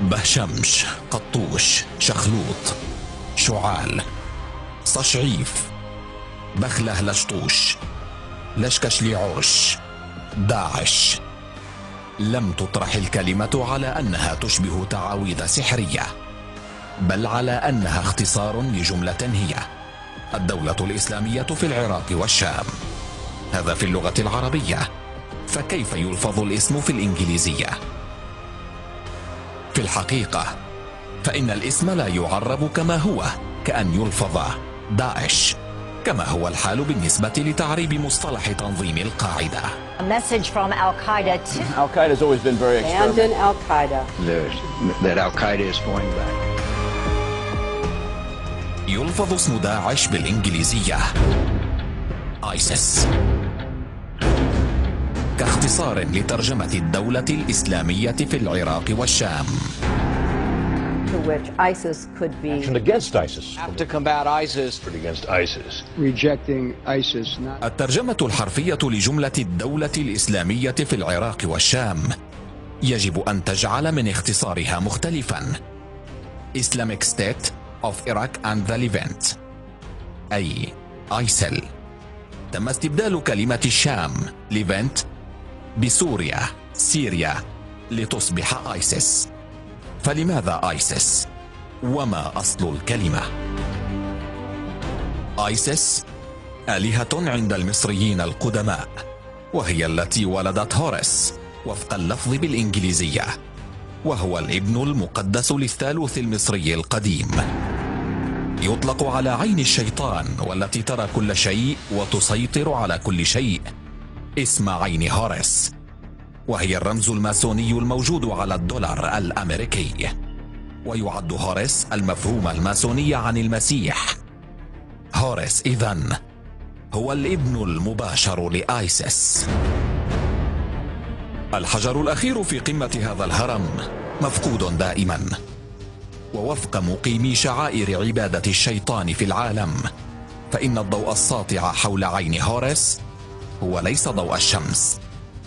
بهشمش، قطوش، شخلوط، شعال، صشعيف، بخله لشطوش، لشكشليعوش، داعش. لم تطرح الكلمة على أنها تشبه تعاويذ سحرية، بل على أنها اختصار لجملة هي الدولة الإسلامية في العراق والشام. هذا في اللغة العربية، فكيف يلفظ الاسم في الإنجليزية؟ في الحقيقة فإن الاسم لا يعرب كما هو، كأن يلفظ داعش، كما هو الحال بالنسبة لتعريب مصطلح تنظيم القاعدة. A message from Al Qaeda to Al Qaeda has always been very abandon Al Qaeda. That Al Qaeda is going back. يلفظ اسم داعش بالإنجليزية ISIS، كاختصار لترجمة الدولة الإسلامية في العراق والشام. To which ISIS could be action against ISIS. To combat ISIS. Against ISIS. Rejecting ISIS. الترجمة الحرفية لجملة الدولة الإسلامية في العراق والشام يجب أن تجعل من اختصارها مختلفا: Islamic State of Iraq and the Levant، أي ISIL. تم استبدال كلمة الشام ليفنت بسوريا سيريا لتصبح ISIS. فلماذا ISIS؟ وما أصل الكلمة؟ ISIS آلهة عند المصريين القدماء، وهي التي ولدت هورس وفق اللفظ بالإنجليزية، وهو الابن المقدس للثالوث المصري القديم. يطلق على عين الشيطان والتي ترى كل شيء وتسيطر على كل شيء اسم عين هورس، وهي الرمز الماسوني الموجود على الدولار الأمريكي. ويعد هورس المفهوم الماسوني عن المسيح. هورس إذن هو الابن المباشر لآيسيس. الحجر الأخير في قمة هذا الهرم مفقود دائما، ووفق مقيمي شعائر عبادة الشيطان في العالم، فإن الضوء الساطع حول عين هورس هو ليس ضوء الشمس،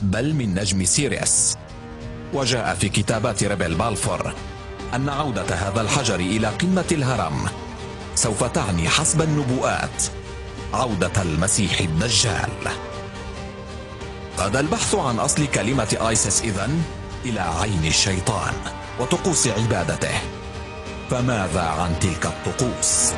بل من نجم سيريس. وجاء في كتابات ريبل بالفور أن عودة هذا الحجر إلى قمة الهرم سوف تعني حسب النبوءات عودة المسيح الدجال. قاد البحث عن أصل كلمة آيسيس إذن إلى عين الشيطان وطقوس عبادته. فماذا عن تلك الطقوس؟